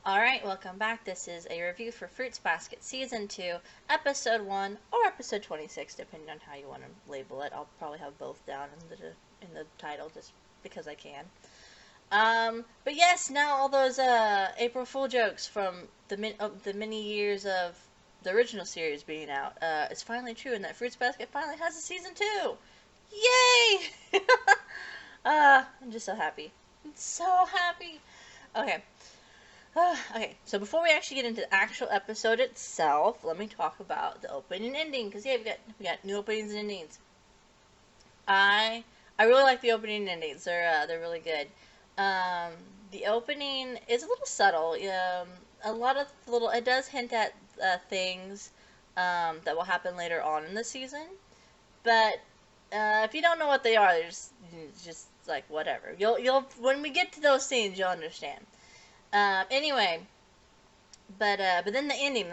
Alright, welcome back. This is a review for Fruits Basket Season 2, Episode 1, or Episode 26, depending on how you want to label it. I'll probably have both down in the title, just because I can. But yes, now all those April Fool jokes from the many years of the original series being out, it's finally true, and that Fruits Basket finally has a Season 2! Yay! I'm just so happy. I'm so happy! Okay. Okay, so before we actually get into the actual episode itself, let me talk about the opening and ending, because yeah, we got new openings and endings. I really like the opening and endings. They're really good. Um, the opening is a little subtle. A lot of little it does hint at things that will happen later on in the season, but if you don't know what they are, they're just like whatever. You'll when we get to those scenes, you'll understand. Anyway, but then the ending.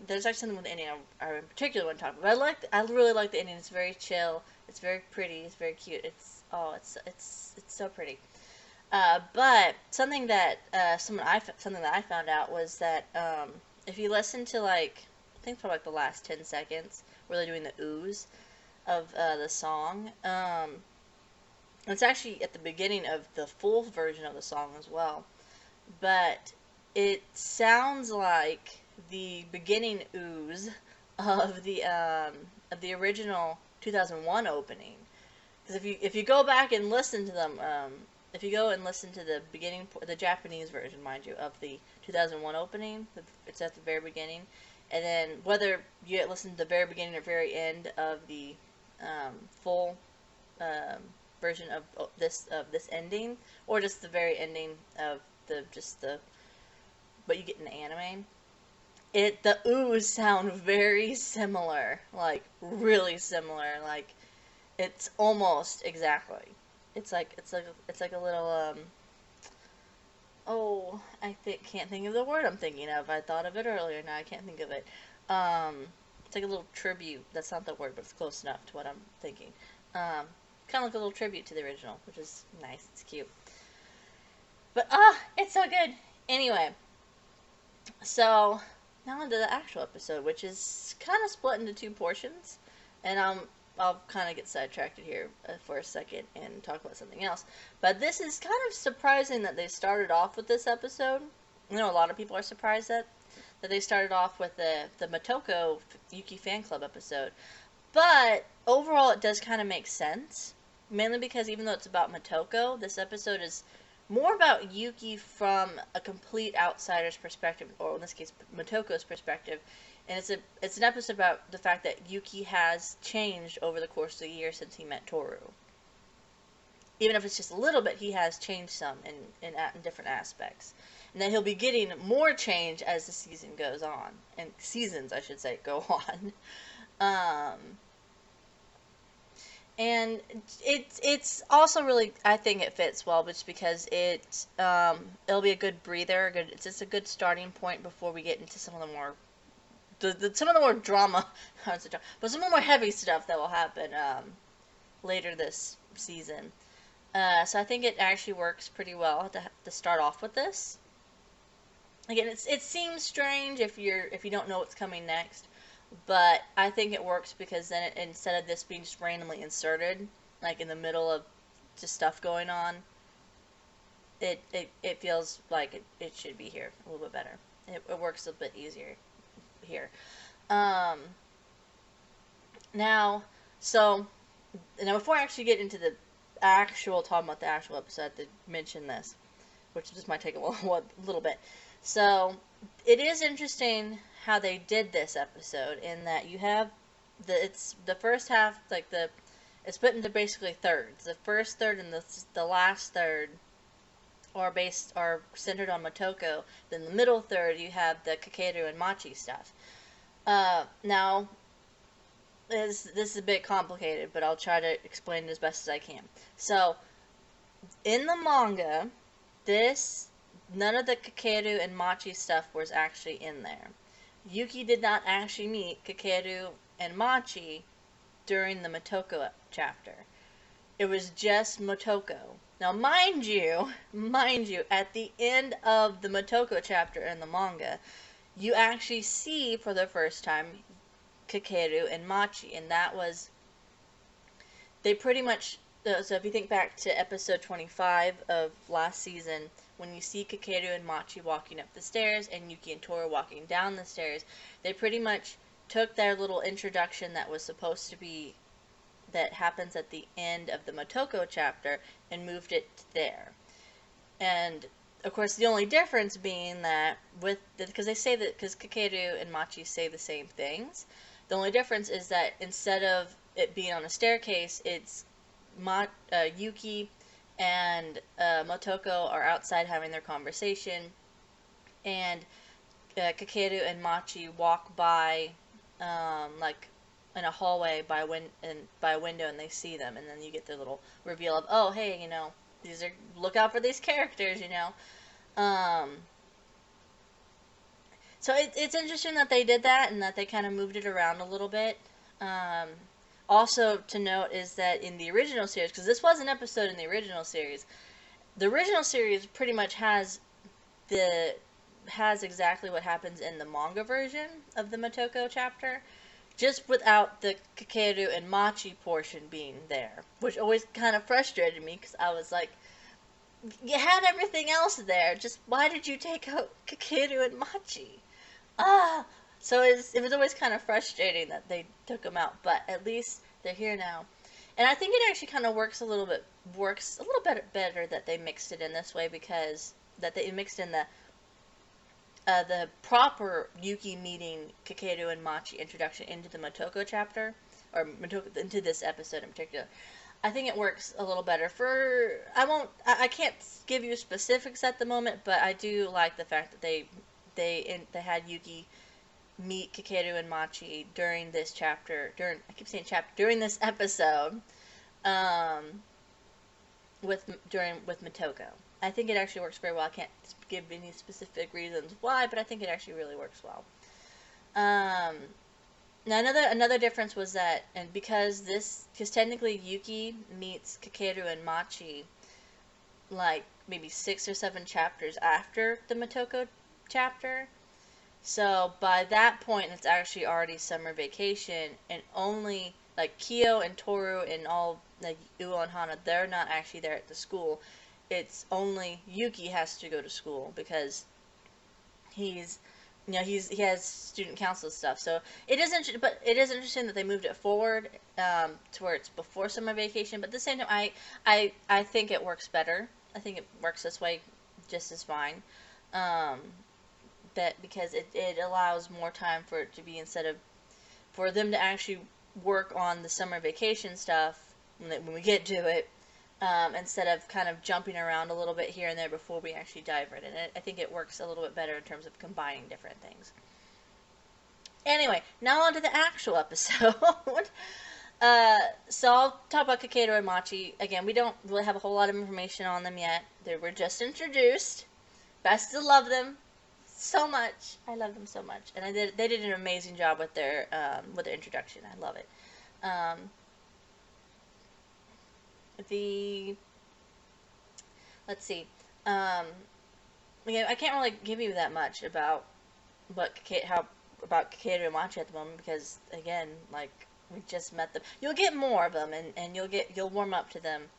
There's actually something with the ending I in particular want to talk about. I really like the ending. It's very chill. It's very pretty. It's very cute. It's so pretty. But something that something that I found out was that if you listen to I think for like the last 10 seconds where they're doing the ooze of the song, it's actually at the beginning of the full version of the song as well. But it sounds like the beginning ooze of the original 2001 opening. Because if you go back and listen to them, if you go and listen to the the Japanese version, mind you, of the 2001 opening, it's at the very beginning, and then whether you listen to the very beginning or very end of the full um, version of this ending, or just the very ending of the what you get in the anime. The oohs sound very similar, like really similar, like it's almost exactly. It's like a little oh, can't think of the word I'm thinking of. I thought of it earlier, now I can't think of it. It's like a little tribute. That's not the word, but it's close enough to what I'm thinking. Kind of like a little tribute to the original, which is nice. It's cute. But it's so good. Anyway, so now into the actual episode, which is kind of split into two portions, and I'll kind of get sidetracked here for a second and talk about something else. But this is kind of surprising that they started off with this episode. You know, a lot of people are surprised that they started off with the Motoko Yuki fan club episode. But overall, it does kind of make sense, mainly because even though it's about Motoko, this episode is more about Yuki from a complete outsider's perspective, or in this case, Motoko's perspective. And it's an episode about the fact that Yuki has changed over the course of the year since he met Toru. Even if it's just a little bit, he has changed some in different aspects. And then he'll be getting more change as the season goes on. And seasons, I should say, go on. And it's also really, I think it fits well, just because it'll be a good breather. It's just a good starting point before we get into some of the more some of the more drama, but some of the more heavy stuff that will happen later this season. So I think it actually works pretty well to start off with this. Again, it seems strange if you don't know what's coming next, but I think it works because then instead of this being just randomly inserted, like in the middle of just stuff going on, it feels like it should be here a little bit better. It works a bit easier here. Um, now, so now before I actually get into the talking about the actual episode, I have to mention this, which just might take a little bit. So it is interesting how they did this episode in that you have it's the first half, it's split into basically thirds. The first third and the last third are centered on Motoko. Then the middle third you have the Kakeru and Machi stuff. Now this is a bit complicated, but I'll try to explain it as best as I can. So in the manga, none of the Kakeru and Machi stuff was actually in there. Yuki did not actually meet Kakeru and Machi during the Motoko chapter. it was just Motoko. Now, mind you, at the end of the Motoko chapter in the manga, you actually see for the first time Kakeru and Machi, and that was, they pretty much, so if you think back to episode 25 of last season, when you see Kakeru and Machi walking up the stairs and Yuki and Toru walking down the stairs, they pretty much took their little introduction that was supposed to be, that happens at the end of the Motoko chapter, and moved it there. And of course, the only difference being that because they say that, because Kakeru and Machi say the same things, the only difference is that instead of it being on a staircase, it's Yuki and Motoko are outside having their conversation, and Kakeru and Machi walk by, like in a hallway by a window, and they see them, and then you get their little reveal of, oh, hey, look out for these characters, So it's interesting that they did that, and that they kind of moved it around a little bit. Also to note is that in the original series, because this was an episode in the original series pretty much has exactly what happens in the manga version of the Motoko chapter, just without the Kakeru and Machi portion being there, which always kind of frustrated me, because I was like, you had everything else there, just why did you take out Kakeru and Machi? So it was always kind of frustrating that they took them out, but at least they're here now. And I think it actually kind of works a little bit better that they mixed it in this way, because that they mixed in the proper Yuki meeting Kakeru and Machi introduction into the Motoko chapter, or into this episode in particular. I think it works a little better. I can't give you specifics at the moment, but I do like the fact that they had Yuki meet Kakeru and Machi during this chapter, during this episode, with Motoko. I think it actually works very well. I can't give any specific reasons why, but I think it actually really works well. Now another difference was that, and because technically Yuki meets Kakeru and Machi like maybe 6 or 7 chapters after the Motoko chapter, so by that point it's actually already summer vacation, and only like Kyo and Toru and all like Uo and Hana, they're not actually there at the school. It's only Yuki has to go to school because he has student council stuff. So it is interesting that they moved it forward to where it's before summer vacation. But at the same time, I think it works better. I think it works this way just as fine. Because it allows more time for it to be, for them to actually work on the summer vacation stuff when we get to it, instead of kind of jumping around a little bit here and there before we actually dive right in it. I think it works a little bit better in terms of combining different things. Anyway, now on to the actual episode. So I'll talk about Kakeru and Machi. Again, we don't really have a whole lot of information on them yet. They were just introduced, but I still love them so much. I love them so much, and they did an amazing job with their introduction. I love it. Let's see. Again, I can't really give you that much about about Kakeru and Machi at the moment, because again, like, we just met them. You'll get more of them, and you'll warm up to them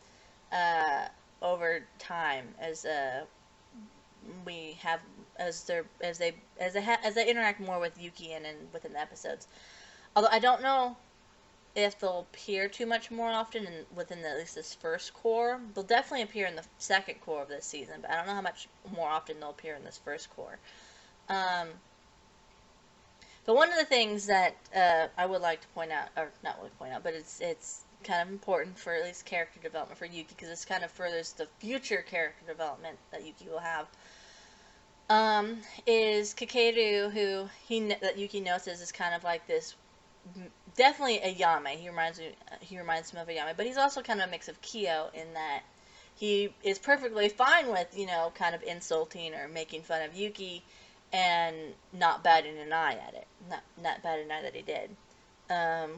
over time as they interact more with Yuki and within the episodes. Although I don't know if they'll appear too much more often within at least this first core. They'll definitely appear in the second core of this season, but I don't know how much more often they'll appear in this first core. But one of the things that I would like to point out, or not really point out, but it's kind of important for at least character development for Yuki, because this kind of furthers the future character development that Yuki will have, is Kakeru, who that Yuki notices is kind of like this, definitely a Yame. He reminds him of a Yame, but he's also kind of a mix of Kyo, in that he is perfectly fine with, kind of insulting or making fun of Yuki, and not batting an eye at it. Not batting an eye that he did.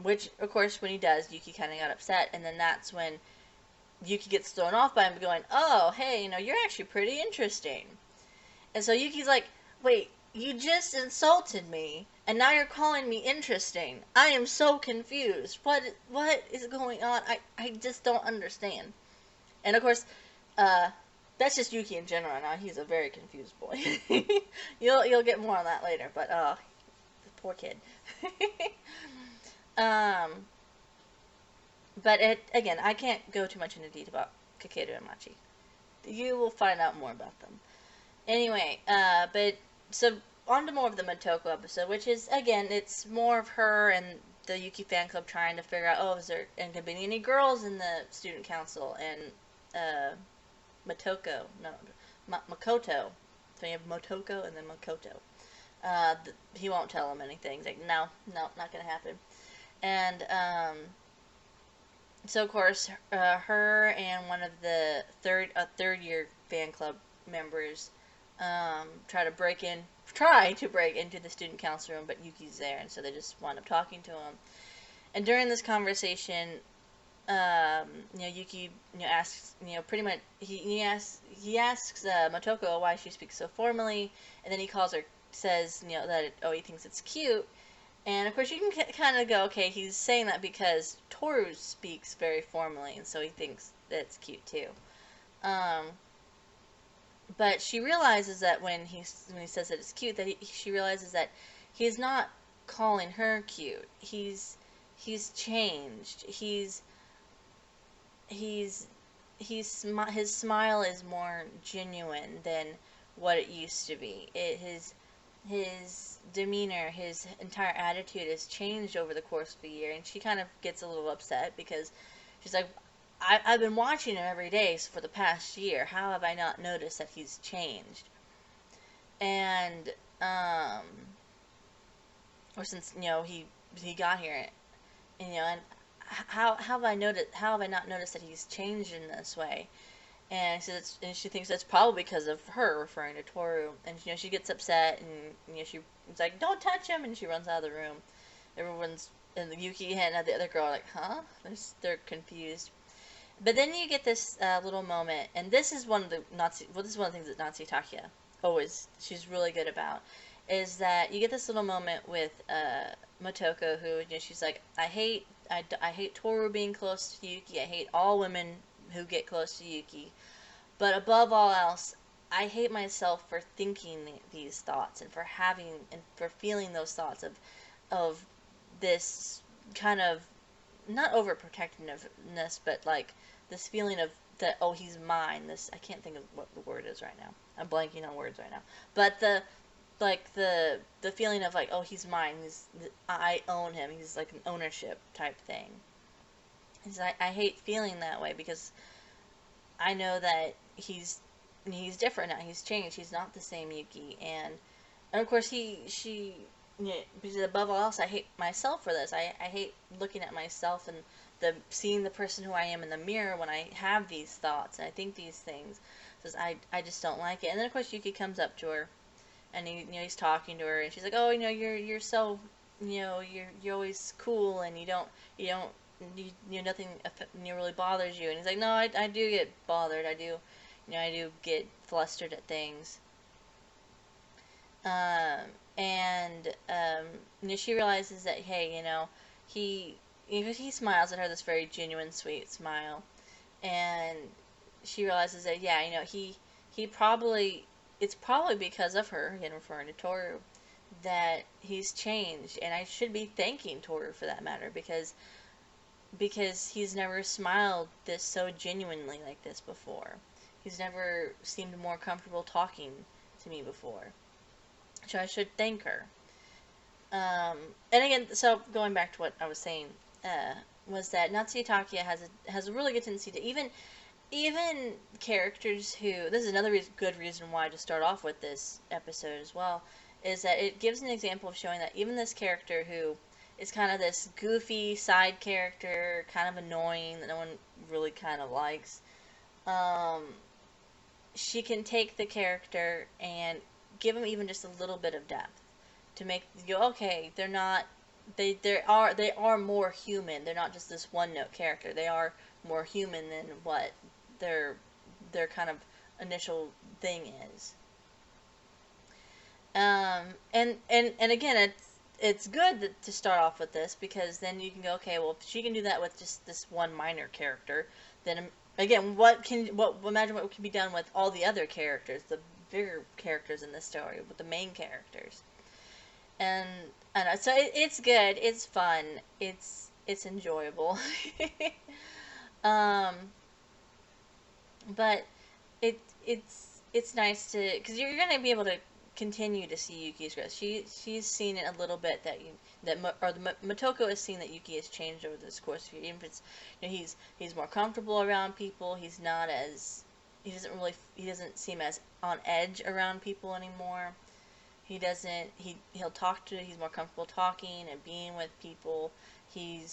Which, of course, when he does, Yuki kind of got upset, and then that's when Yuki gets thrown off by him going, oh, hey, you're actually pretty interesting. And so Yuki's like, wait, you just insulted me, and now you're calling me interesting. I am so confused. What is going on? I just don't understand. And of course, that's just Yuki in general. Now he's a very confused boy. You'll get more on that later. But the poor kid. um, but again, I can't go too much into detail about Kakeru and Machi. You will find out more about them. Anyway, but so on to more of the Motoko episode, which is again, it's more of her and the Yuki fan club trying to figure out, oh, is there going to be any girls in the student council? And Motoko, no, Makoto. So you have Motoko and then Makoto. He won't tell him anything. He's like, no, not gonna happen. And so of course, her and one of the third year fan club members try to break into the student council room, but Yuki's there, and so they just wind up talking to him. And during this conversation, Yuki, asks, pretty much he asks Motoko why she speaks so formally, and then he says, that he thinks it's cute. And of course you can kind of go, okay, he's saying that because Toru speaks very formally, and so he thinks that it's cute too. But she realizes that when he says that it's cute, that she realizes that he's not calling her cute. He's changed. His smile is more genuine than what it used to be. His demeanor, his entire attitude has changed over the course of the year, and she kind of gets a little upset because she's like, I've been watching him every day for the past year. How have I not noticed that he's changed? And or since he got here, and how have I not noticed that he's changed in this way? And she thinks that's probably because of her, referring to Toru. And she gets upset, and she's like, "Don't touch him!" And she runs out of the room. Everyone's and Yuki and the other girl are like, "Huh?" They're confused. But then you get this little moment, and this is one of the this is one of the things that Natsutake she's really good about, is that you get this little moment with Motoko, who she's like, I hate Toru being close to Yuki. I hate all women who get close to Yuki. But above all else, I hate myself for thinking these thoughts and for feeling those thoughts of this kind of not overprotectiveness, but like this feeling of that, oh, he's mine. I can't think of what the word is right now. I'm blanking on words right now. But the feeling of like, oh, he's mine. I own him. He's like an ownership type thing. I hate feeling that way because I know that he's different now. He's changed. He's not the same Yuki. And of course because above all else, I hate myself for this. I hate looking at myself and seeing the person who I am in the mirror when I have these thoughts and I think these things. Says I just don't like it. And then of course Yuki comes up to her, and he's talking to her, and she's like, oh, you're so, you're always cool, and you don't nothing really bothers you. And he's like, no, I do get bothered. I do get flustered at things. And she realizes that, hey, he smiles at her, this very genuine, sweet smile, and she realizes that, yeah, it's probably because of her, again referring to Toru, that he's changed, and I should be thanking Toru for that matter, because he's never smiled this so genuinely like this before. He's never seemed more comfortable talking to me before. So I should thank her. And again, so going back to what I was saying, was that Natsutake has a really good tendency to even characters who, this is another good reason why to start off with this episode as well, is that it gives an example of showing that even this character who is kind of this goofy side character, kind of annoying, that no one really kind of likes, she can take the character and give them even just a little bit of depth to make you go, okay, they're not they are more human. They're not just this one note character. They are more human than what their kind of initial thing is. And again, it's good to start off with this, because then you can go, okay, well, if she can do that with just this one minor character, then again, imagine what can be done with all the other characters, the bigger characters in this story, with the main characters. And I know, so it's good, it's fun, it's enjoyable. um, but it's nice to, because you're gonna be able to continue to see Yuki's growth. She's seen it a little bit that Motoko has seen that Yuki has changed over this course of years. Even if it's, he's more comfortable around people. He's not as, he doesn't seem as on edge around people anymore. He doesn't he'll talk to he's more comfortable talking and being with people. He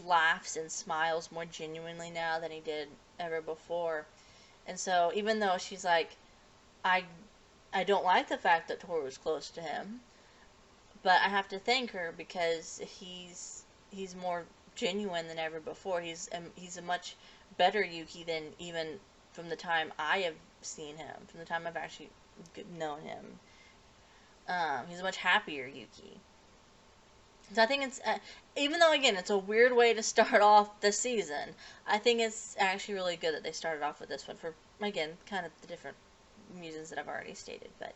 laughs and smiles more genuinely now than he did ever before. And so even though she's like, I I don't like the fact that Toru's close to him, but I have to thank her because he's more genuine than ever before. He's a much better Yuki than even from the time I have seen him, from the time I've actually known him. He's a much happier Yuki. So I think it's, even though again it's a weird way to start off the season, I think it's actually really good that they started off with this one for, again, kind of the different reasons that I've already stated. But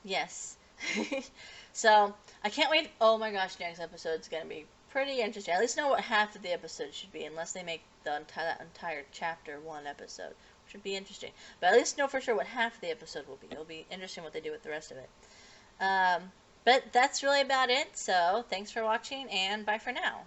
yes, so I can't wait. Oh my gosh, next episode's gonna be pretty interesting. At least know what half of the episode should be, unless they make that entire chapter one episode, which would be interesting. But at least know for sure what half of the episode will be. It'll be interesting what they do with the rest of it. But that's really about it, so thanks for watching, and bye for now.